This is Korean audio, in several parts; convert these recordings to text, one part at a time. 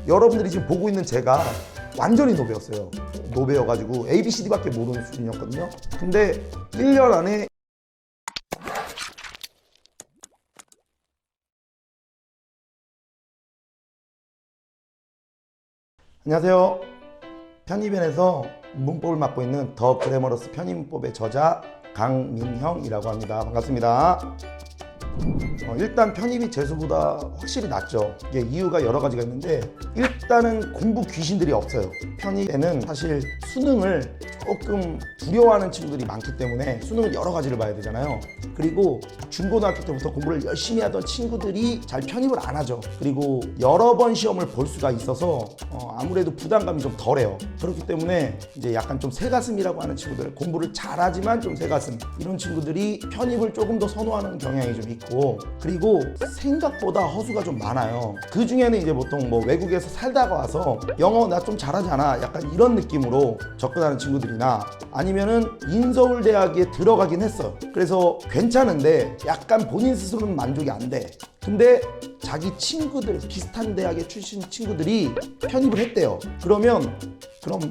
여러분들이 지금 보고 있는 제가 완전히 노베였어요. 노베여가지고 ABCD밖에 모르는 수준이었거든요. 근데 1년 안에 안녕하세요. 편입엔에서 문법을 맡고 있는 더 그래머러스 편입문법의 저자 강민형이라고 합니다. 반갑습니다. 일단 편입이 재수보다 확실히 낫죠. 이게 이유가 여러 가지가 있는데, 일단은 공부 귀신들이 없어요. 편입에는 사실 수능을 조금 두려워하는 친구들이 많기 때문에 수능은 여러 가지를 봐야 되잖아요. 그리고 중고등학교 때부터 공부를 열심히 하던 친구들이 잘 편입을 안 하죠. 그리고 여러 번 시험을 볼 수가 있어서 아무래도 부담감이 좀 덜해요. 그렇기 때문에 이제 약간 좀 새가슴이라고 하는 친구들, 공부를 잘하지만 좀 새가슴, 이런 친구들이 편입을 조금 더 선호하는 경향이 좀 있고, 그리고 생각보다 허수가 좀 많아요. 그 중에는 이제 보통 뭐 외국에서 살다가 와서 영어 나 좀 잘하지 않아? 약간 이런 느낌으로 접근하는 친구들이나, 아니면은 인서울대학에 들어가긴 했어. 그래서 괜찮은데 약간 본인 스스로는 만족이 안 돼. 근데 자기 친구들, 비슷한 대학의 출신 친구들이 편입을 했대요. 그럼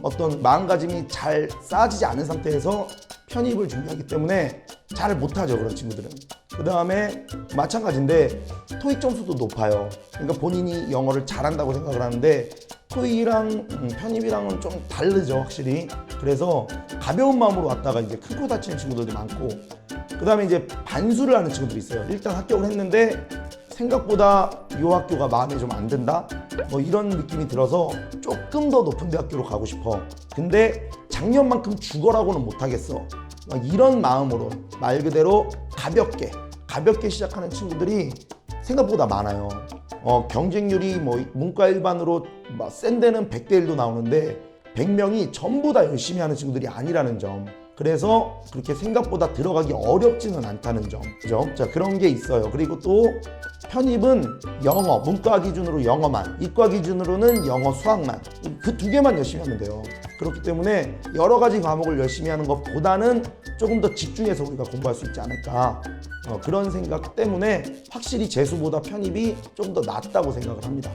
어떤 마음가짐이 잘 쌓아지지 않은 상태에서 편입을 준비하기 때문에 잘 못하죠, 그런 친구들은. 그 다음에 마찬가지인데 토익 점수도 높아요. 그러니까 본인이 영어를 잘한다고 생각을 하는데 토익이랑 편입이랑은 좀 다르죠, 확실히. 그래서 가벼운 마음으로 왔다가 이제 큰 코 다치는 친구들도 많고, 그 다음에 이제 반수를 하는 친구들이 있어요. 일단 합격을 했는데 생각보다 이 학교가 마음에 좀 안 든다? 뭐 이런 느낌이 들어서 조금 더 높은 대학교로 가고 싶어. 근데 작년만큼 죽어라고는 못하겠어. 이런 마음으로 말 그대로 가볍게 시작하는 친구들이 생각보다 많아요. 경쟁률이 뭐 문과 일반으로 센 데는 100대 1도 나오는데 100명이 전부 다 열심히 하는 친구들이 아니라는 점. 그래서 그렇게 생각보다 들어가기 어렵지는 않다는 점. 그죠? 자, 그런 게 있어요. 그리고 또 편입은 영어, 문과 기준으로 영어만, 이과 기준으로는 영어, 수학만, 그 두 개만 열심히 하면 돼요. 그렇기 때문에 여러 가지 과목을 열심히 하는 것보다는 조금 더 집중해서 우리가 공부할 수 있지 않을까, 그런 생각 때문에 확실히 재수보다 편입이 좀 더 낫다고 생각을 합니다.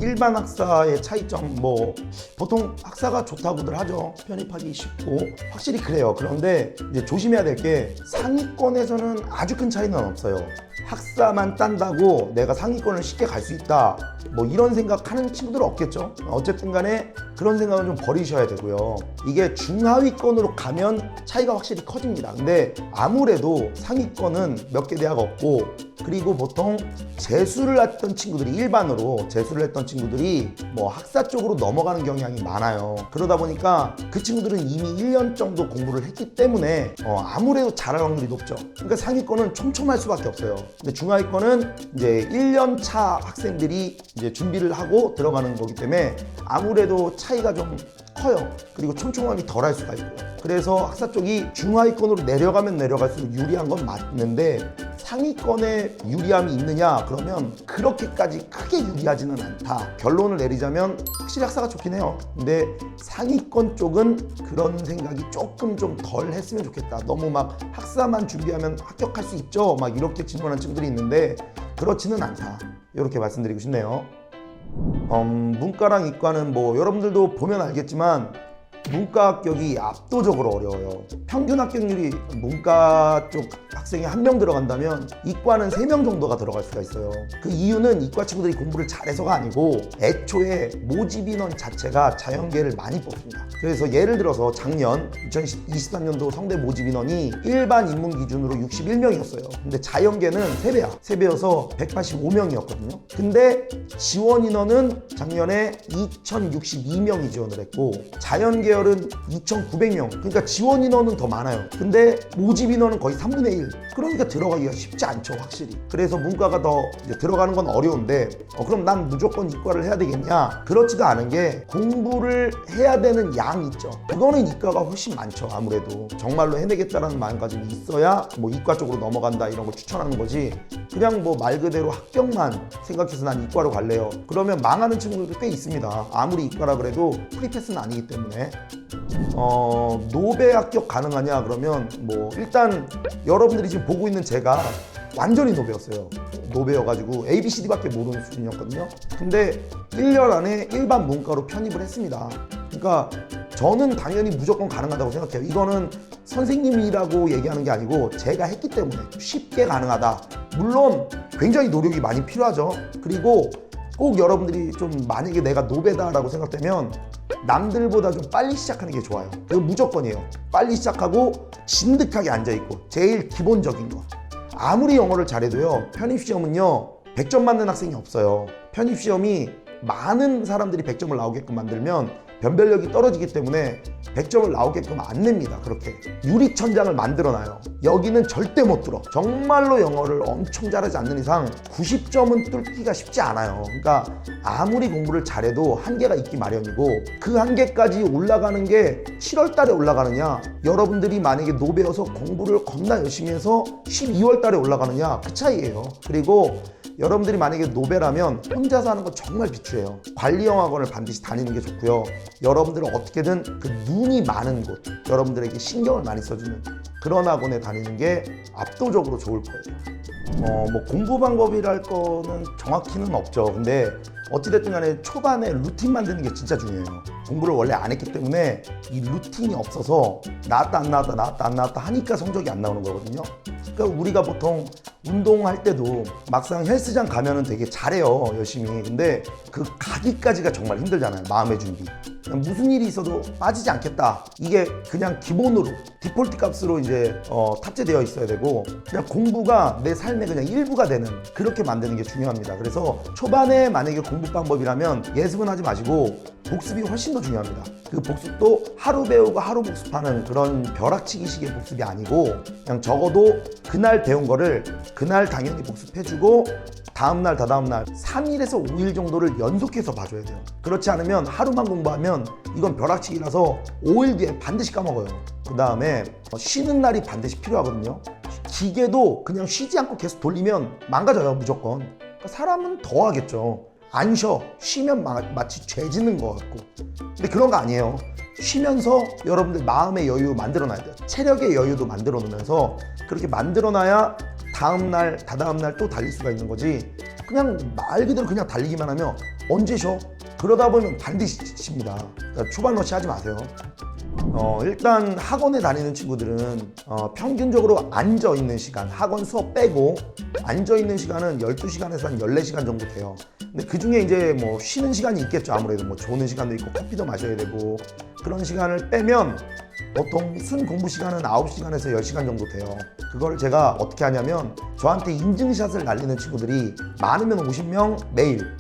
일반 학사의 차이점, 뭐 보통 학사가 좋다고들 하죠. 편입하기 쉽고 확실히 그래요. 그런데 이제 조심해야 될 게 상위권에서는 아주 큰 차이는 없어요. 학사만 딴다고 내가 상위권을 쉽게 갈 수 있다, 뭐 이런 생각하는 친구들은 없겠죠. 어쨌든 간에 그런 생각은 좀 버리셔야 되고요. 이게 중하위권으로 가면 차이가 확실히 커집니다. 근데 아무래도 상위권은 몇 개 대학 없고, 그리고 보통 재수를 했던 친구들이, 일반으로 재수를 했던 친구들이 뭐 학사 쪽으로 넘어가는 경향이 많아요. 그러다 보니까 그 친구들은 이미 1년 정도 공부를 했기 때문에 아무래도 잘할 확률이 높죠. 그러니까 상위권은 촘촘할 수밖에 없어요. 근데 중하위권은 이제 1년 차 학생들이 이제 준비를 하고 들어가는 거기 때문에 아무래도 차이가 좀 커요. 그리고 촘촘함이 덜할 수가 있고요. 그래서 학사 쪽이 중하위권으로 내려가면 내려갈수록 유리한 건 맞는데, 상위권에 유리함이 있느냐 그러면 그렇게까지 크게 유리하지는 않다. 결론을 내리자면 확실히 학사가 좋긴 해요. 근데 상위권 쪽은 그런 생각이 조금 좀 덜 했으면 좋겠다. 너무 막 학사만 준비하면 합격할 수 있죠, 막 이렇게 질문하는 친구들이 있는데 그렇지는 않다, 이렇게 말씀드리고 싶네요. 문과랑 이과는 뭐 여러분들도 보면 알겠지만 문과 합격이 압도적으로 어려워요. 평균 합격률이 문과 쪽 학생이 1명 들어간다면 이과는 3명 정도가 들어갈 수가 있어요. 그 이유는 이과 친구들이 공부를 잘해서가 아니고 애초에 모집 인원 자체가 자연계를 많이 뽑습니다. 그래서 예를 들어서 작년 2023년도 성대 모집 인원이 일반 인문 기준으로 61명이었어요. 근데 자연계는 3배여서 185명이었거든요. 근데 지원 인원은 작년에 2062명이 지원을 했고, 자연계 계열은 2,900명. 그러니까 지원 인원은 더 많아요. 근데 모집 인원은 거의 3분의 1. 그러니까 들어가기가 쉽지 않죠, 확실히. 그래서 문과가 더 이제 들어가는 건 어려운데, 그럼 난 무조건 이과를 해야 되겠냐? 그렇지도 않은 게, 공부를 해야 되는 양 있죠. 그거는 이과가 훨씬 많죠. 아무래도 정말로 해내겠다라는 마음가짐이 있어야 뭐 이과 쪽으로 넘어간다 이런 걸 추천하는 거지, 그냥 뭐 말 그대로 합격만 생각해서 난 이과로 갈래요, 그러면 망하는 친구들도 꽤 있습니다. 아무리 이과라 그래도 프리패스는 아니기 때문에. 노베 합격 가능하냐 그러면, 뭐 일단 여러분들이 지금 보고 있는 제가 완전히 노베였어요. 노베여가지고 ABCD밖에 모르는 수준이었거든요. 근데 1년 안에 일반 문과로 편입을 했습니다. 그러니까 저는 당연히 무조건 가능하다고 생각해요. 이거는 선생님이라고 얘기하는 게 아니고 제가 했기 때문에 쉽게 가능하다. 물론 굉장히 노력이 많이 필요하죠. 그리고 꼭 여러분들이 좀 만약에 내가 노베다라고 생각되면 남들보다 좀 빨리 시작하는 게 좋아요. 그거 무조건이에요. 빨리 시작하고 진득하게 앉아있고 제일 기본적인 거. 아무리 영어를 잘해도요, 편입시험은요 100점 맞는 학생이 없어요. 편입시험이 많은 사람들이 100점을 나오게끔 만들면 변별력이 떨어지기 때문에 100점을 나오게끔 안 냅니다. 그렇게 유리천장을 만들어놔요. 여기는 절대 못 들어. 정말로 영어를 엄청 잘하지 않는 이상 90점은 뚫기가 쉽지 않아요. 그러니까 아무리 공부를 잘해도 한계가 있기 마련이고, 그 한계까지 올라가는 게 7월 달에 올라가느냐, 여러분들이 만약에 노베여서 공부를 겁나 열심히 해서 12월 달에 올라가느냐, 그 차이예요. 그리고 여러분들이 만약에 노베라면 혼자서 하는 거 정말 비추해요. 관리형학원을 반드시 다니는 게 좋고요. 여러분들은 어떻게든 그 눈이 많은 곳, 여러분들에게 신경을 많이 써주는 그런 학원에 다니는 게 압도적으로 좋을 거예요. 뭐 공부 방법이랄 거는 정확히는 없죠. 근데 어찌됐든 간에 초반에 루틴 만드는 게 진짜 중요해요. 공부를 원래 안 했기 때문에 이 루틴이 없어서 나왔다 안 나왔다 나왔다 안 나왔다 하니까 성적이 안 나오는 거거든요. 그러니까 우리가 보통 운동할 때도 막상 헬스장 가면은 되게 잘해요, 열심히. 근데 그 가기까지가 정말 힘들잖아요, 마음의 준비. 그냥 무슨 일이 있어도 빠지지 않겠다, 이게 그냥 기본으로 디폴트 값으로 이제 탑재되어 있어야 되고, 그냥 공부가 내 삶의 그냥 일부가 되는, 그렇게 만드는 게 중요합니다. 그래서 초반에 만약에 공부 방법이라면 예습은 하지 마시고 복습이 훨씬 더 중요합니다. 그 복습도 하루 배우고 하루 복습하는 그런 벼락치기식의 복습이 아니고, 그냥 적어도 그날 배운 거를 그날 당연히 복습해주고 다음날 다다음날 3일에서 5일 정도를 연속해서 봐줘야 돼요. 그렇지 않으면 하루만 공부하면 이건 벼락치기라서 5일 뒤에 반드시 까먹어요. 그 다음에 쉬는 날이 반드시 필요하거든요. 기계도 그냥 쉬지 않고 계속 돌리면 망가져요, 무조건. 그러니까 사람은 더 하겠죠. 안 쉬면 마치 죄 짓는 것 같고. 근데 그런 거 아니에요. 쉬면서 여러분들 마음의 여유 만들어놔야 돼요. 체력의 여유도 만들어 놓으면서, 그렇게 만들어놔야 다음날 다다음날 또 달릴 수가 있는 거지. 그냥 말 그대로 그냥 달리기만 하면 언제 쉬어? 그러다 보면 반드시 지칩니다. 그러니까 초반 러시 하지 마세요. 일단 학원에 다니는 친구들은 평균적으로 앉아있는 시간, 학원 수업 빼고 앉아있는 시간은 12시간에서 한 14시간 정도 돼요. 근데 그 중에 이제 뭐 쉬는 시간이 있겠죠. 아무래도 뭐 조는 시간도 있고 커피도 마셔야 되고, 그런 시간을 빼면 보통 순 공부 시간은 9시간에서 10시간 정도 돼요. 그걸 제가 어떻게 하냐면, 저한테 인증샷을 날리는 친구들이 많으면 50명 매일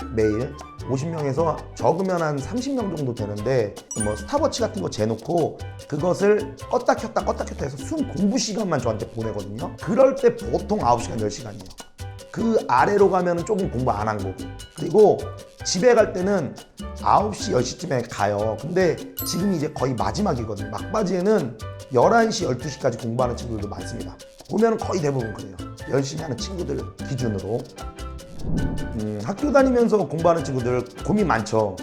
50명에서 적으면 한 30명 정도 되는데, 뭐 스탑워치 같은 거 재놓고 그것을 껐다 켰다 해서 순 공부 시간만 저한테 보내거든요. 그럴 때 보통 9시간 10시간이에요 그 아래로 가면 조금 공부 안 한 거고. 그리고 집에 갈 때는 9시 10시쯤에 가요. 근데 지금 이제 거의 마지막이거든요. 막바지에는 11시 12시까지 공부하는 친구들도 많습니다. 보면 거의 대부분 그래요. 열심히 하는 친구들 기준으로. 학교 다니면서 공부하는 친구들 고민 많죠.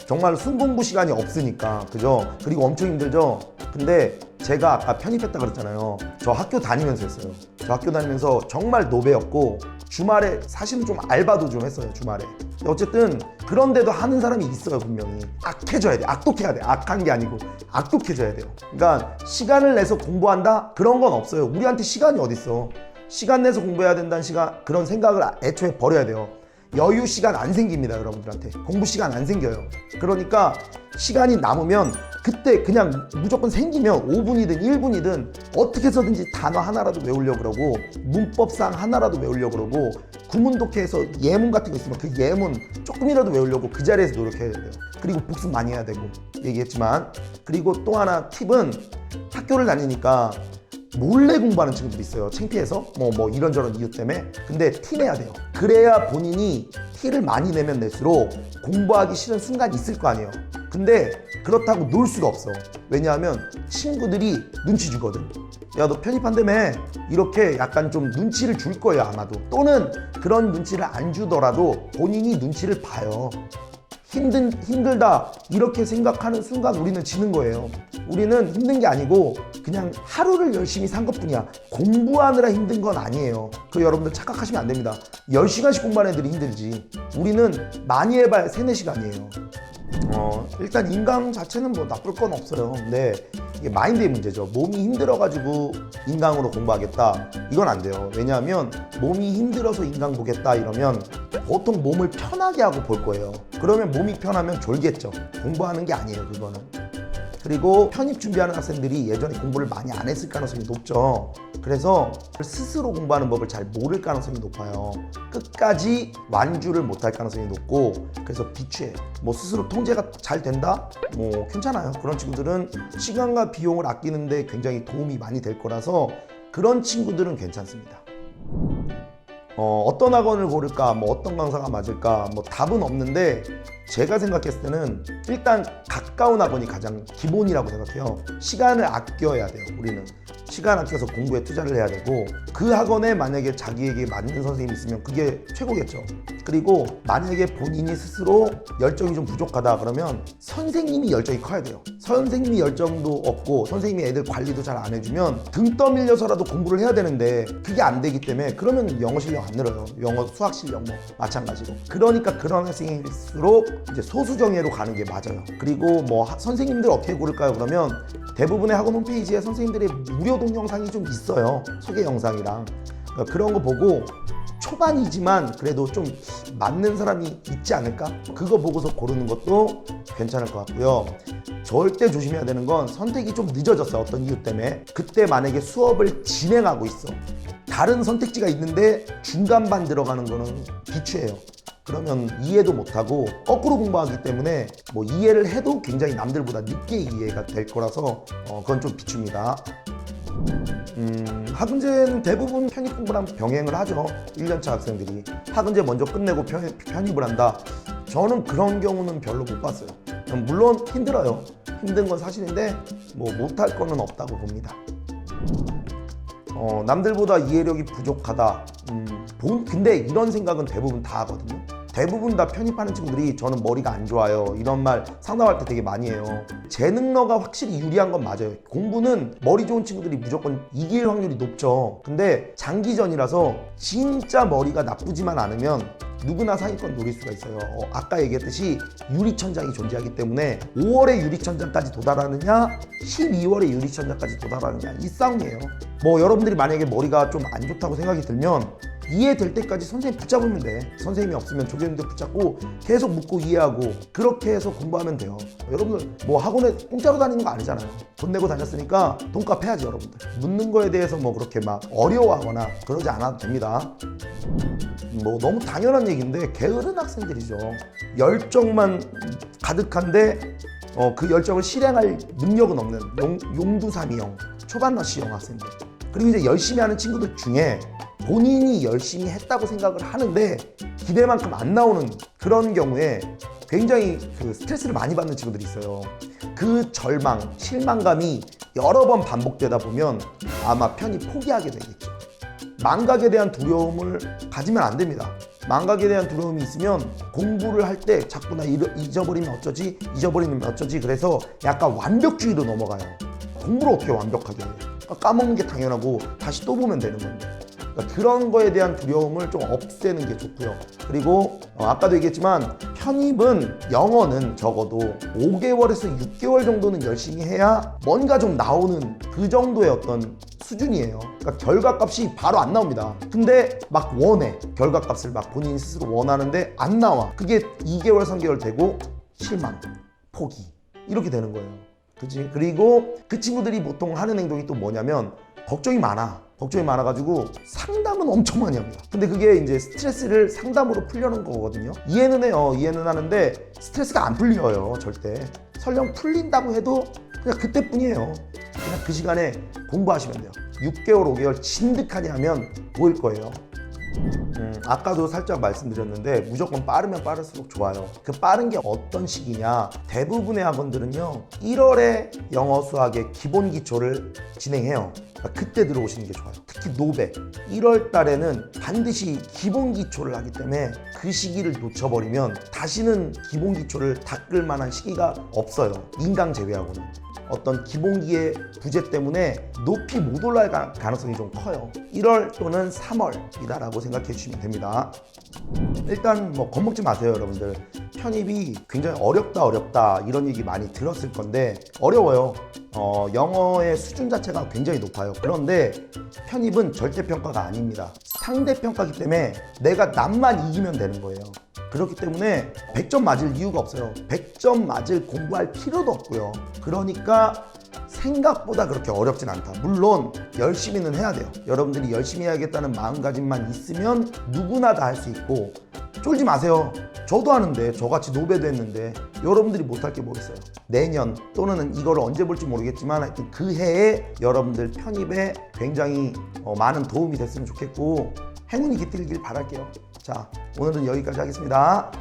정말 순공부 시간이 없으니까, 그죠? 그리고 엄청 힘들죠? 근데 제가 아까 편입했다 그랬잖아요. 저 학교 다니면서 했어요. 저 학교 다니면서 정말 노베였고, 주말에 사실은 좀 알바도 좀 했어요, 주말에. 어쨌든 그런데도 하는 사람이 있어요, 분명히. 악해져야 돼, 악독해야 돼. 악한 게 아니고 악독해져야 돼요. 그러니까 시간을 내서 공부한다? 그런 건 없어요. 우리한테 시간이 어딨어. 시간 내서 공부해야 된다는 그런 생각을 애초에 버려야 돼요. 여유 시간 안 생깁니다, 여러분들한테. 공부 시간 안 생겨요. 그러니까 시간이 남으면 그때 그냥 무조건 생기면 5분이든 1분이든 어떻게 해서든지 단어 하나라도 외우려고 그러고, 문법상 하나라도 외우려고 그러고, 구문독해에서 예문 같은 거 있으면 그 예문 조금이라도 외우려고 그 자리에서 노력해야 돼요. 그리고 복습 많이 해야 되고, 얘기했지만. 그리고 또 하나 팁은, 학교를 다니니까 몰래 공부하는 친구들이 있어요. 창피해서 뭐 이런저런 이유 때문에. 근데 티 내야 돼요. 그래야 본인이 티를 많이 내면 낼수록 공부하기 싫은 순간이 있을 거 아니에요. 근데 그렇다고 놀 수가 없어. 왜냐하면 친구들이 눈치 주거든. 야, 너 편입한다며? 이렇게 약간 좀 눈치를 줄 거예요, 아마도. 또는 그런 눈치를 안 주더라도 본인이 눈치를 봐요. 힘들다 이렇게 생각하는 순간 우리는 지는 거예요. 우리는 힘든 게 아니고 그냥 하루를 열심히 산 것뿐이야. 공부하느라 힘든 건 아니에요. 그 여러분들 착각하시면 안 됩니다. 10시간씩 공부하는 애들이 힘들지. 우리는 많이 해봐야 3, 4시간이에요. 일단 인강 자체는 뭐 나쁠 건 없어요. 근데 이게 마인드의 문제죠. 몸이 힘들어가지고 인강으로 공부하겠다. 이건 안 돼요. 왜냐하면 몸이 힘들어서 인강 보겠다 이러면 보통 몸을 편하게 하고 볼 거예요. 그러면 몸이 편하면 졸겠죠. 공부하는 게 아니에요, 그거는. 그리고 편입 준비하는 학생들이 예전에 공부를 많이 안 했을 가능성이 높죠. 그래서 스스로 공부하는 법을 잘 모를 가능성이 높아요. 끝까지 완주를 못할 가능성이 높고, 그래서 비추해요. 뭐 스스로 통제가 잘 된다? 뭐 괜찮아요. 그런 친구들은 시간과 비용을 아끼는데 굉장히 도움이 많이 될 거라서 그런 친구들은 괜찮습니다. 어떤 학원을 고를까, 뭐 어떤 강사가 맞을까, 뭐 답은 없는데 제가 생각했을 때는 일단 가까운 학원이 가장 기본이라고 생각해요. 시간을 아껴야 돼요. 우리는 시간 아껴서 공부에 투자를 해야 되고, 그 학원에 만약에 자기에게 맞는 선생님이 있으면 그게 최고겠죠. 그리고 만약에 본인이 스스로 열정이 좀 부족하다 그러면 선생님이 열정이 커야 돼요. 선생님이 열정도 없고 선생님이 애들 관리도 잘 안 해주면 등 떠밀려서라도 공부를 해야 되는데 그게 안 되기 때문에 그러면 영어 실력 안 늘어요. 영어 수학 실력 뭐 마찬가지로. 그러니까 그런 학생일수록 이제 소수정예로 가는 게 맞아요. 그리고 뭐 선생님들 어떻게 고를까요? 그러면 대부분의 학원 홈페이지에 선생님들의 무료 동영상이 좀 있어요. 소개 영상이랑. 그러니까 그런 거 보고 초반이지만 그래도 좀 맞는 사람이 있지 않을까? 그거 보고서 고르는 것도 괜찮을 것 같고요. 절대 조심해야 되는 건 선택이 좀 늦어졌어요. 어떤 이유 때문에. 그때 만약에 수업을 진행하고 있어. 다른 선택지가 있는데 중간반 들어가는 거는 비추예요. 그러면 이해도 못하고 거꾸로 공부하기 때문에 뭐 이해를 해도 굉장히 남들보다 늦게 이해가 될 거라서 그건 좀 비춥니다. 학은제는 대부분 편입 공부랑 병행을 하죠. 1년차 학생들이 학은제 먼저 끝내고 편입을 한다. 저는 그런 경우는 별로 못 봤어요. 물론 힘들어요. 힘든 건 사실인데 뭐 못할 거는 없다고 봅니다. 남들보다 이해력이 부족하다. 근데 이런 생각은 대부분 다 하거든요. 대부분 다 편입하는 친구들이 저는 머리가 안 좋아요 이런 말 상담할 때 되게 많이 해요. 재능러가 확실히 유리한 건 맞아요. 공부는 머리 좋은 친구들이 무조건 이길 확률이 높죠. 근데 장기전이라서 진짜 머리가 나쁘지만 않으면 누구나 상위권 노릴 수가 있어요. 아까 얘기했듯이 유리천장이 존재하기 때문에 5월에 유리천장까지 도달하느냐 12월에 유리천장까지 도달하느냐 이 싸움이에요. 뭐 여러분들이 만약에 머리가 좀 안 좋다고 생각이 들면 이해될 때까지 선생님 붙잡으면 돼. 선생님이 없으면 조교님들 붙잡고 계속 묻고 이해하고 그렇게 해서 공부하면 돼요. 여러분들 뭐 학원에 공짜로 다니는 거 아니잖아요. 돈 내고 다녔으니까 돈값 해야지. 여러분들 묻는 거에 대해서 뭐 그렇게 막 어려워하거나 그러지 않아도 됩니다. 뭐 너무 당연한 얘기인데 게으른 학생들이죠. 열정만 가득한데 그 열정을 실행할 능력은 없는 용두사미형 초반러시형 학생들. 그리고 이제 열심히 하는 친구들 중에 본인이 열심히 했다고 생각을 하는데 기대만큼 안 나오는 그런 경우에 굉장히 그 스트레스를 많이 받는 친구들이 있어요. 그 절망, 실망감이 여러 번 반복되다 보면 아마 편입 포기하게 되겠죠. 망각에 대한 두려움을 가지면 안 됩니다. 망각에 대한 두려움이 있으면 공부를 할 때 자꾸 나 잊어버리면 어쩌지? 잊어버리면 어쩌지? 그래서 약간 완벽주의로 넘어가요. 공부를 어떻게 완벽하게 해요? 까먹는 게 당연하고 다시 또 보면 되는 건데. 그러니까 그런 거에 대한 두려움을 좀 없애는 게 좋고요. 그리고 아까도 얘기했지만 편입은 영어는 적어도 5개월에서 6개월 정도는 열심히 해야 뭔가 좀 나오는 그 정도의 어떤 수준이에요. 그러니까 결과값이 바로 안 나옵니다. 근데 막 원해. 결과값을 막 본인이 스스로 원하는데 안 나와. 그게 2개월, 3개월 되고 실망, 포기 이렇게 되는 거예요. 그치? 그리고 그 친구들이 보통 하는 행동이 또 뭐냐면 걱정이 많아가지고 상담은 엄청 많이 합니다. 근데 그게 이제 스트레스를 상담으로 풀려는 거거든요. 이해는 해요. 이해는 하는데 스트레스가 안 풀려요. 절대. 설령 풀린다고 해도 그냥 그때뿐이에요. 그냥 그 시간에 공부하시면 돼요. 6개월, 5개월 진득하게 하면 보일 거예요. 아까도 살짝 말씀드렸는데 무조건 빠르면 빠를수록 좋아요. 그 빠른 게 어떤 시기냐, 대부분의 학원들은요 1월에 영어 수학의 기본 기초를 진행해요. 그러니까 그때 들어오시는 게 좋아요. 특히 노베 1월 달에는 반드시 기본 기초를 하기 때문에 그 시기를 놓쳐버리면 다시는 기본 기초를 닦을 만한 시기가 없어요. 인강 제외하고는. 어떤 기본기의 부재 때문에 높이 못 올라갈 가능성이 좀 커요. 1월 또는 3월이다라고 생각해 주시면 됩니다. 일단 뭐 겁먹지 마세요, 여러분들. 편입이 굉장히 어렵다 이런 얘기 많이 들었을 건데 어려워요. 영어의 수준 자체가 굉장히 높아요. 그런데 편입은 절대평가가 아닙니다. 상대평가이기 때문에 내가 남만 이기면 되는 거예요. 그렇기 때문에 100점 맞을 이유가 없어요. 100점 맞을 공부할 필요도 없고요. 그러니까 생각보다 그렇게 어렵진 않다. 물론 열심히는 해야 돼요. 여러분들이 열심히 해야겠다는 마음가짐만 있으면 누구나 다 할 수 있고, 쫄지 마세요. 저도 하는데, 저같이 노베도 했는데 여러분들이 못할 게 뭐 있어요. 내년 또는 이거를 언제 볼지 모르겠지만 하여튼 그 해에 여러분들 편입에 굉장히 많은 도움이 됐으면 좋겠고 행운이 깃들길 바랄게요. 자, 오늘은 여기까지 하겠습니다.